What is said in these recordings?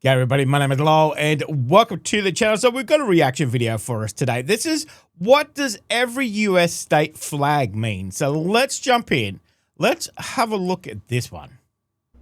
Yeah, everybody, my name is Lowell, and welcome to the channel. So we've got a reaction video for us today. This is, what does every US state flag mean? So let's jump in. Let's have a look at this one.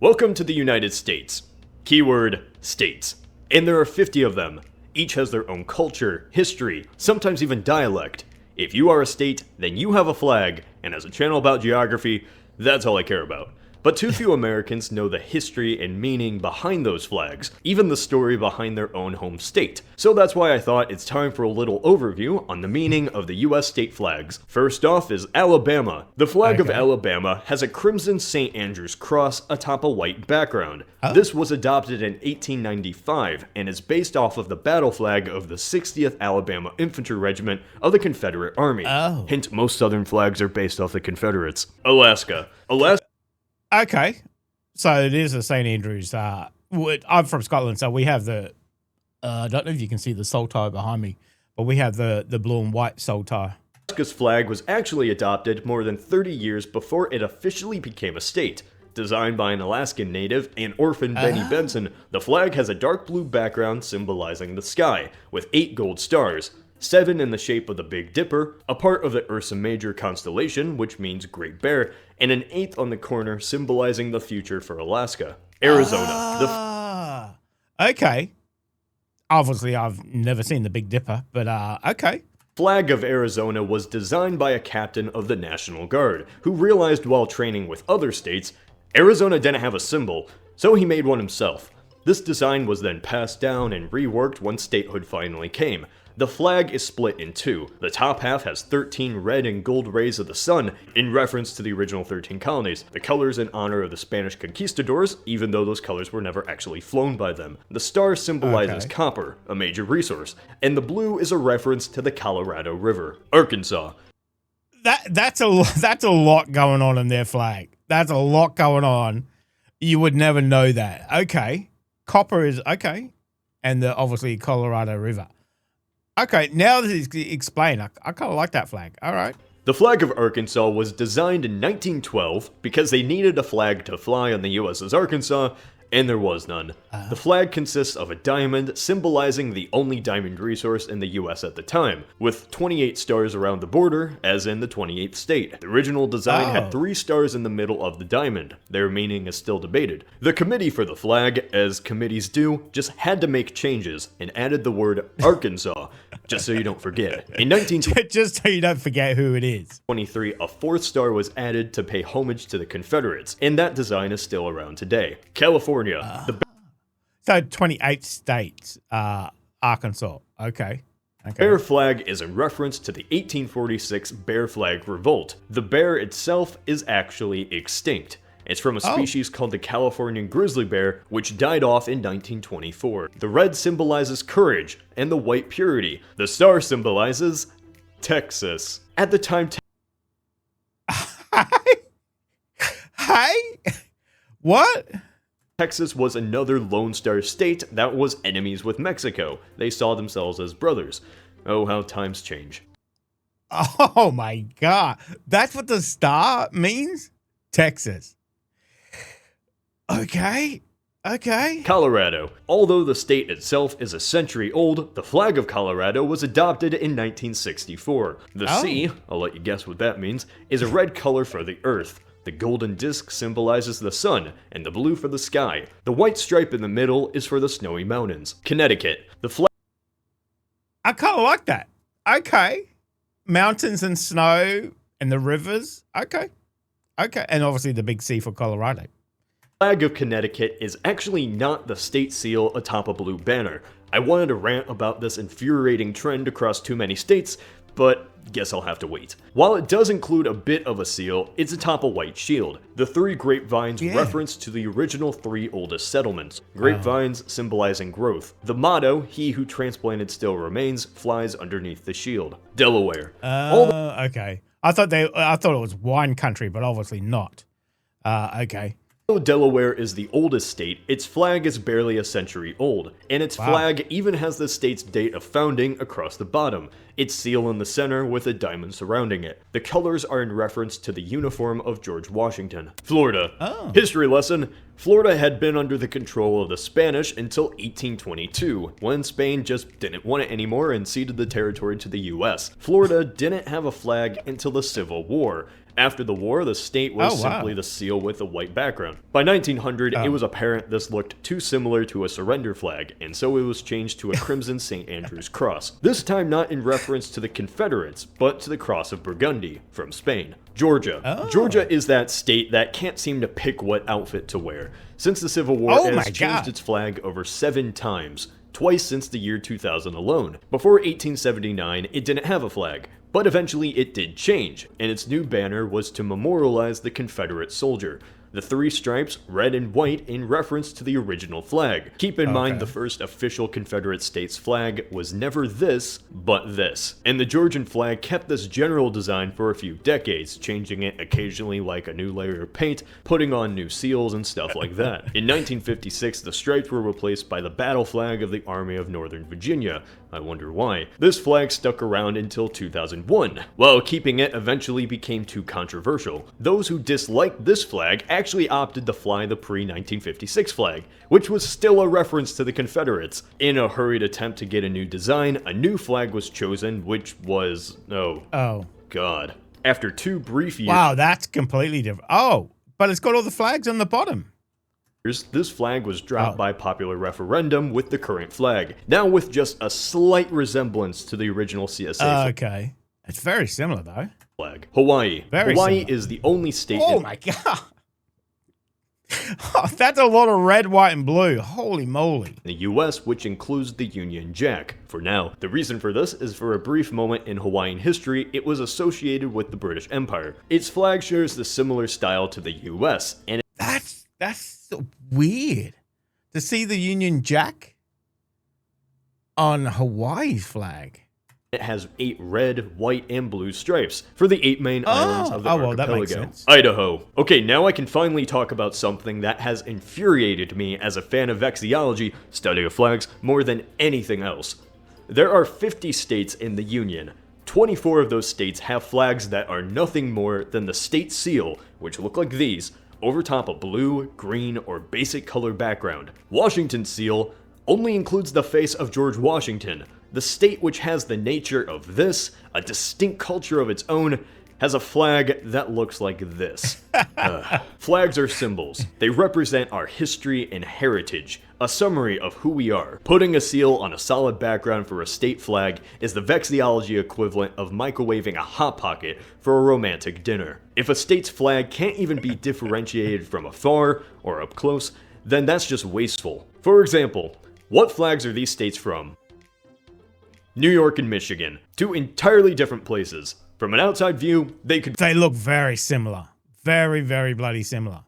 Welcome to the United States. Keyword, states. And there are 50 of them. Each has their own culture, history, sometimes even dialect. If you are a state, then you have a flag, and as a channel about geography, that's all I care about. But too few Americans know the history and meaning behind those flags, even the story behind their own home state. So that's why I thought it's time for a little overview on the meaning of the US state flags. First off is Alabama. The flag of Alabama has a crimson St. Andrew's cross atop a white background. This was adopted in 1895 and is based off of the battle flag of the 60th Alabama Infantry Regiment of the Confederate Army. Hint, most southern flags are based off the Confederates. Alaska. Okay, so it is a St. Andrews. I'm from Scotland, so we have the, I don't know if you can see the saltire behind me, but we have the blue and white saltire. Alaska's flag was actually adopted more than 30 years before it officially became a state. Designed by an Alaskan native and orphan Benny Benson, the flag has a dark blue background symbolizing the sky, with 8 gold stars. 7 in the shape of the Big Dipper, a part of the Ursa Major constellation, which means Great Bear, and an 8th on the corner symbolizing the future for Alaska. Arizona. Okay. Obviously, I've never seen the Big Dipper, but okay. Flag of Arizona was designed by a captain of the National Guard, who realized while training with other states, Arizona didn't have a symbol, so he made one himself. This design was then passed down and reworked when statehood finally came. The flag is split in 2. The top half has 13 red and gold rays of the sun, in reference to the original 13 colonies. The colors in honor of the Spanish conquistadors, even though those colors were never actually flown by them. The star symbolizes copper, a major resource, and the blue is a reference to the Colorado River. Arkansas. That's a lot going on in their flag. That's a lot going on. You would never know that. Okay. Copper is okay. And the obviously Colorado River. Okay, now that it's explained, I kind of like that flag. All right. The flag of Arkansas was designed in 1912 because they needed a flag to fly on the USS Arkansas, and there was none. The flag consists of a diamond, symbolizing the only diamond resource in the US at the time, with 28 stars around the border, as in the 28th state. The original design had 3 stars in the middle of the diamond. Their meaning is still debated. The committee for the flag, as committees do, just had to make changes and added the word Arkansas, just so you don't forget. In just so you don't forget who it is. 1923, a 4th star was added to pay homage to the Confederates, and that design is still around today. California. So 28 states, Arkansas. Okay. Bear flag is in reference to the 1846 Bear Flag Revolt. The bear itself is actually extinct. It's from a species called the Californian grizzly bear, which died off in 1924. The red symbolizes courage, and the white purity. The star symbolizes Texas. At the time, What? Texas was another Lone Star state that was enemies with Mexico. They saw themselves as brothers. Oh, how times change. Oh my God. That's what the star means? Texas. Okay. Okay. Colorado. Although the state itself is a century old, the flag of Colorado was adopted in 1964. The C, I'll let you guess what that means, is a red color for the earth. The golden disc symbolizes the sun, and the blue for the sky. The white stripe in the middle is for the snowy mountains. Connecticut. The flag. I kind of like that. Okay. Mountains and snow and the rivers. Okay. Okay. And obviously the big C for Colorado. The flag of Connecticut is actually not the state seal atop a blue banner. I wanted to rant about this infuriating trend across too many states, but guess I'll have to wait. While it does include a bit of a seal, it's atop a white shield. The 3 grapevines reference to the original 3 oldest settlements. Grapevines symbolizing growth. The motto, "He who transplanted still remains," flies underneath the shield. Delaware. Okay. I thought it was wine country, but obviously not. Okay. Though Delaware is the oldest state, its flag is barely a century old, and its flag even has the state's date of founding across the bottom, its seal in the center with a diamond surrounding it. The colors are in reference to the uniform of George Washington. Florida. History lesson. Florida had been under the control of the Spanish until 1822, when Spain just didn't want it anymore and ceded the territory to the US. Florida didn't have a flag until the Civil War. After the war, the state was simply the seal with a white background. By 1900, it was apparent this looked too similar to a surrender flag, and so it was changed to a crimson St. Andrew's cross. This time not in reference to the Confederates, but to the Cross of Burgundy from Spain. Georgia. Georgia is that state that can't seem to pick what outfit to wear. Since the Civil War, it has changed its flag over 7 times. Twice since the year 2000 alone. Before 1879, it didn't have a flag, but eventually it did change, and its new banner was to memorialize the Confederate soldier. The 3 stripes, red and white, in reference to the original flag. Keep in mind the first official Confederate States flag was never this, but this. And the Georgian flag kept this general design for a few decades, changing it occasionally like a new layer of paint, putting on new seals and stuff like that. In 1956, the stripes were replaced by the battle flag of the Army of Northern Virginia. I wonder why. This flag stuck around until 2001. While keeping it eventually became too controversial. Those who disliked this flag actually opted to fly the pre-1956 flag, which was still a reference to the Confederates. In a hurried attempt to get a new design, a new flag was chosen, which was... oh god. After 2 brief years... Wow, that's completely different. Oh, but it's got all the flags on the bottom. This flag was dropped by popular referendum with the current flag, now with just a slight resemblance to the original CSA flag. Okay. It's very similar, though. Flag. Hawaii. Hawaii is the only state... Oh my god! Oh, that's a lot of red, white, and blue. Holy moly. The US, which includes the Union Jack. For now, the reason for this is for a brief moment in Hawaiian history, it was associated with the British Empire. Its flag shares the similar style to the US, and that's so weird to see the Union Jack on Hawaii's flag. It has 8 red, white, and blue stripes for the 8 main islands of the archipelago. That makes sense. Idaho. Okay, now I can finally talk about something that has infuriated me as a fan of vexillology, study of flags, more than anything else. There are 50 states in the Union. 24 of those states have flags that are nothing more than the state seal, which look like these, over top a blue, green, or basic color background. Washington's seal only includes the face of George Washington. The state, which has the nature of this, a distinct culture of its own, has a flag that looks like this. Flags are symbols. They represent our history and heritage, a summary of who we are. Putting a seal on a solid background for a state flag is the vexillology equivalent of microwaving a Hot Pocket for a romantic dinner. If a state's flag can't even be differentiated from afar or up close, then that's just wasteful. For example, what flags are these states from? New York and Michigan, 2 entirely different places. From an outside view, they look very similar. Very, very bloody similar.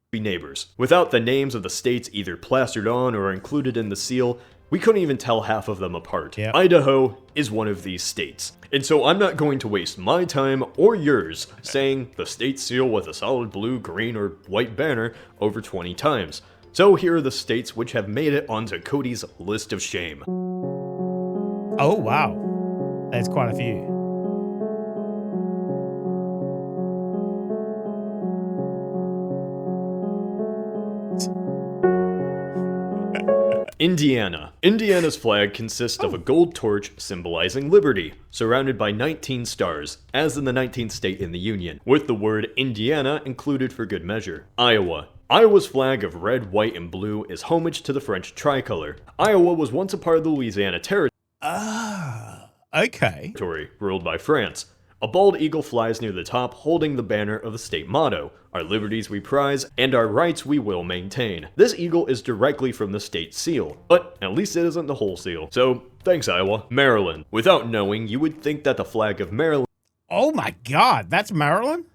Be neighbors. Without the names of the states either plastered on or included in the seal, we couldn't even tell half of them apart. Yep. Idaho is one of these states. And so I'm not going to waste my time or yours saying the state seal with a solid blue, green, or white banner over 20 times. So here are the states which have made it onto Cody's list of shame. Oh, wow. There's quite a few. Indiana. Indiana's flag consists of a gold torch symbolizing liberty, surrounded by 19 stars, as in the 19th state in the Union, with the word Indiana included for good measure. Iowa. Iowa's flag of red, white, and blue is homage to the French tricolor. Iowa was once a part of the Louisiana Territory. Okay. Ruled by France. A bald eagle flies near the top, holding the banner of the state motto, "Our liberties we prize, and our rights we will maintain." This eagle is directly from the state seal, but at least it isn't the whole seal. So, thanks Iowa. Maryland. Without knowing, you would think that the flag of Maryland... Oh my god, that's Maryland?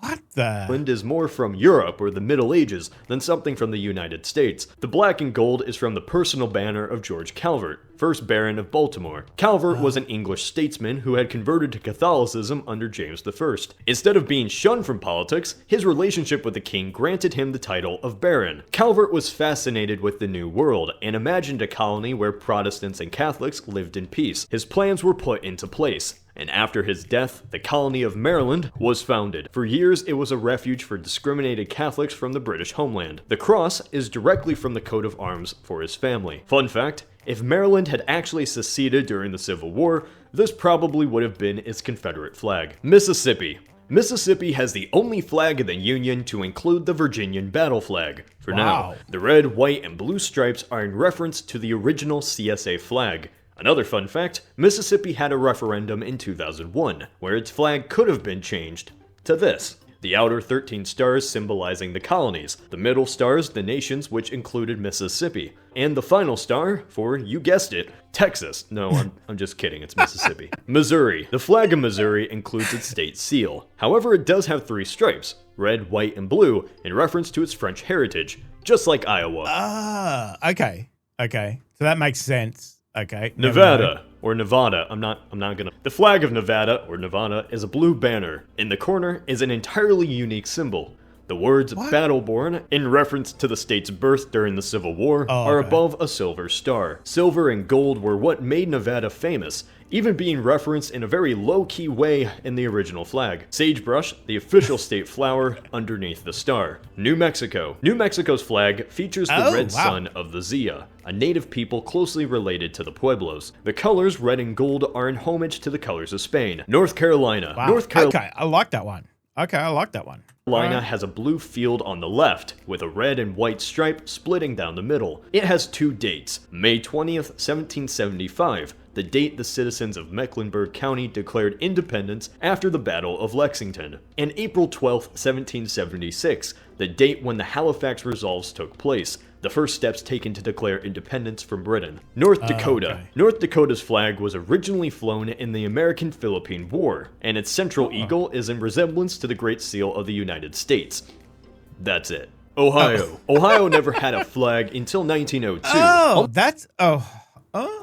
What the? Island is more from Europe or the Middle Ages than something from the United States. The black and gold is from the personal banner of George Calvert, 1st Baron of Baltimore. Calvert was an English statesman who had converted to Catholicism under James I. Instead of being shunned from politics, his relationship with the king granted him the title of Baron. Calvert was fascinated with the New World and imagined a colony where Protestants and Catholics lived in peace. His plans were put into place, and after his death, the colony of Maryland was founded. For years, it was a refuge for discriminated Catholics from the British homeland. The cross is directly from the coat of arms for his family. Fun fact, if Maryland had actually seceded during the Civil War, this probably would have been its Confederate flag. Mississippi. Mississippi has the only flag in the Union to include the Virginian battle flag. For now, the red, white, and blue stripes are in reference to the original CSA flag. Another fun fact, Mississippi had a referendum in 2001, where its flag could have been changed to this. The outer 13 stars symbolizing the colonies, the middle stars the nations which included Mississippi, and the final star for, you guessed it, Texas. No, I'm just kidding, it's Mississippi. Missouri. The flag of Missouri includes its state seal. However, it does have 3 stripes, red, white, and blue, in reference to its French heritage, just like Iowa. Ah, okay. So that makes sense. Okay. Nevada, or Nevada, I'm not gonna. The flag of Nevada, or Nevada, is a blue banner. In the corner is an entirely unique symbol. The words Battleborn, in reference to the state's birth during the Civil War, are above a silver star. Silver and gold were what made Nevada famous, even being referenced in a very low-key way in the original flag. Sagebrush, the official state flower, underneath the star. New Mexico. New Mexico's flag features the red sun of the Zia, a native people closely related to the Pueblos. The colors red and gold are in homage to the colors of Spain. North Carolina. Okay, I like that one. Carolina has a blue field on the left, with a red and white stripe splitting down the middle. It has 2 dates, May 20th, 1775, the date the citizens of Mecklenburg County declared independence after the Battle of Lexington, and April 12th, 1776, the date when the Halifax Resolves took place, the first steps taken to declare independence from Britain. North Dakota. North Dakota's flag was originally flown in the American-Philippine War, and its central eagle is in resemblance to the Great Seal of the United States. That's it. Ohio. Ohio never had a flag until 1902.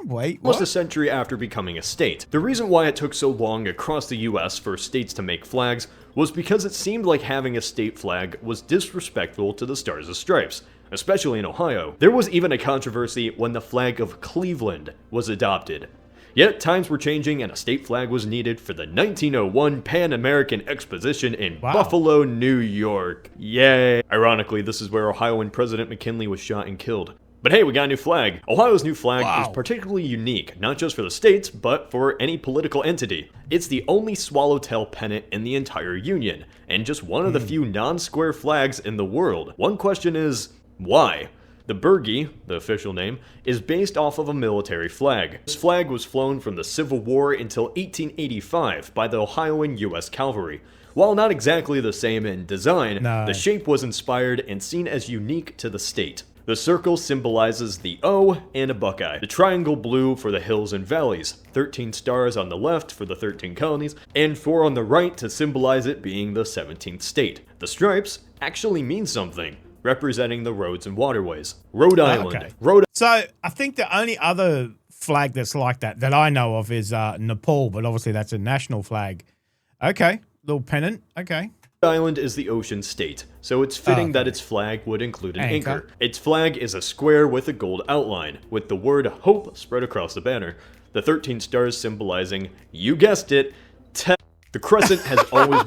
Wait, Almost a century after becoming a state. The reason why it took so long across the US for states to make flags was because it seemed like having a state flag was disrespectful to the Stars and Stripes, especially in Ohio. There was even a controversy when the flag of Cleveland was adopted. Yet times were changing and a state flag was needed for the 1901 Pan-American Exposition in Buffalo, New York. Yay! Ironically, this is where Ohioan President McKinley was shot and killed. But hey, we got a new flag. Ohio's new flag is particularly unique, not just for the states, but for any political entity. It's the only swallowtail pennant in the entire Union, and just one of the few non-square flags in the world. One question is, why? The Burgee, the official name, is based off of a military flag. This flag was flown from the Civil War until 1885 by the Ohioan U.S. Cavalry. While not exactly the same in design, the shape was inspired and seen as unique to the state. The circle symbolizes the O and a buckeye, the triangle blue for the hills and valleys, 13 stars on the left for the 13 colonies, and 4 on the right to symbolize it being the 17th state. The stripes actually mean something, representing the roads and waterways. Rhode Island. So I think the only other flag that's like that I know of is Nepal, but obviously that's a national flag. Okay, little pennant, okay. Rhode Island is the ocean state, so it's fitting that its flag would include an anchor. Its flag is a square with a gold outline, with the word hope spread across the banner. The 13 stars symbolizing, you guessed it, the crescent has always...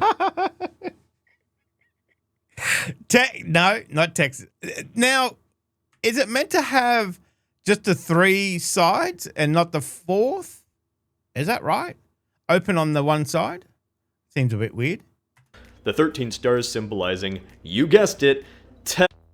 No, not Texas. Now, is it meant to have just the 3 sides and not the 4th? Is that right? Open on the one side? Seems a bit weird. The 13 stars symbolizing, you guessed it,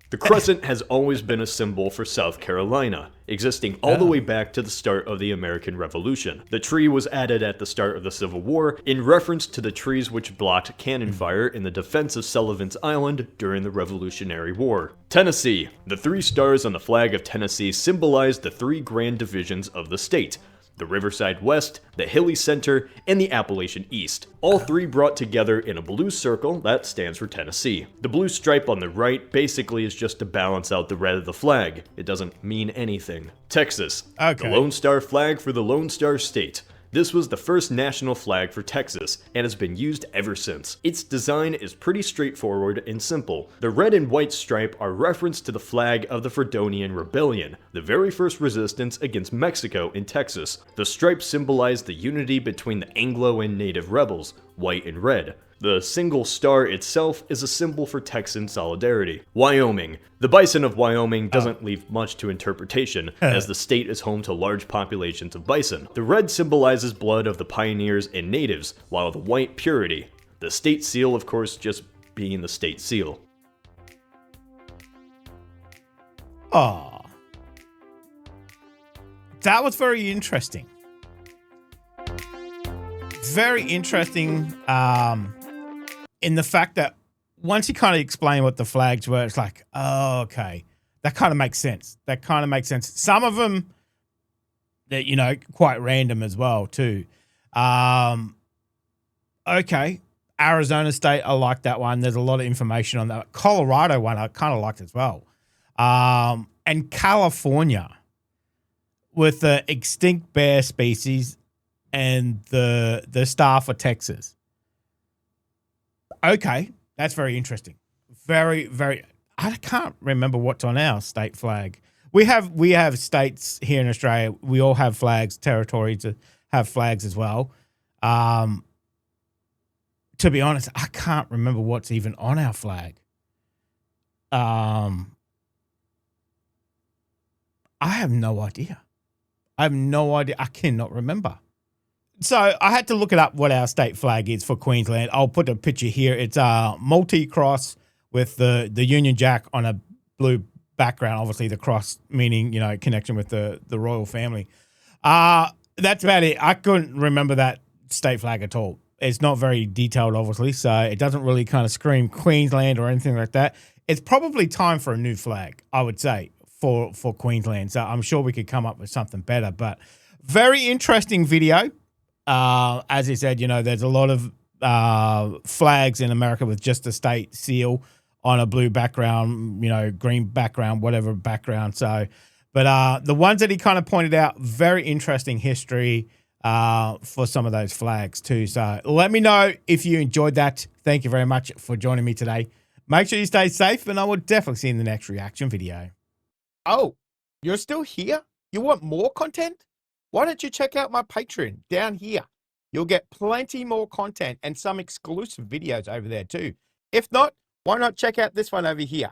the crescent has always been a symbol for South Carolina, existing all the way back to the start of the American Revolution. The tree was added at the start of the Civil War in reference to the trees which blocked cannon fire in the defense of Sullivan's Island during the Revolutionary War. Tennessee. The 3 stars on the flag of Tennessee symbolize the 3 grand divisions of the state. the Riverside West, the Hilly Center, and the Appalachian East, all three brought together in a blue circle that stands for Tennessee. The blue stripe on the right basically is just to balance out the red of the flag. It doesn't mean anything. Texas, Okay. the Lone Star flag for the Lone Star State. This was the first national flag for Texas and has been used ever since. Its design is pretty straightforward and simple. The red and white stripe are reference to the flag of the Fredonian Rebellion, the very first resistance against Mexico in Texas. The stripes symbolize the unity between the Anglo and Native rebels, white and red. The single star itself is a symbol for Texan solidarity. Wyoming. The bison of Wyoming doesn't leave much to interpretation, as the state is home to large populations of bison. The red symbolizes blood of the pioneers and natives, while the white purity. The state seal, of course, just being the state seal. Oh, that was very interesting. Very interesting. In the fact that once you kind of explain what the flags were, it's like, oh, okay, that kind of makes sense. That kind of makes sense. Some of them, that quite random as well too. Okay, Arizona State, I like that one. There's a lot of information on that. Colorado one, I kind of liked as well. And California with the extinct bear species and the star for Texas. Okay, that's very interesting. Very, very. I can't remember what's on our state flag. We have states here in Australia. We all have flags. Territories have flags as well. To be honest, I can't remember what's even on our flag. I have no idea. I cannot remember. So I had to look it up what our state flag is for Queensland. I'll put a picture here. It's a multi-cross with the Union Jack on a blue background. Obviously, the cross meaning connection with the royal family. That's about it. I couldn't remember that state flag at all. It's not very detailed, obviously, so it doesn't really kind of scream Queensland or anything like that. It's probably time for a new flag, I would say, for Queensland. So I'm sure we could come up with something better. But very interesting video. As I said, there's a lot of flags in America with just a state seal on a blue background, green background, whatever background. So, but the ones that he kind of pointed out, very interesting history for some of those flags too. So let me know if you enjoyed that. Thank you very much for joining me today. Make sure you stay safe, and I will definitely see you in the next reaction video. Oh, you're still here? You want more content? Why don't you check out my Patreon down here? You'll get plenty more content and some exclusive videos over there too. If not, why not check out this one over here?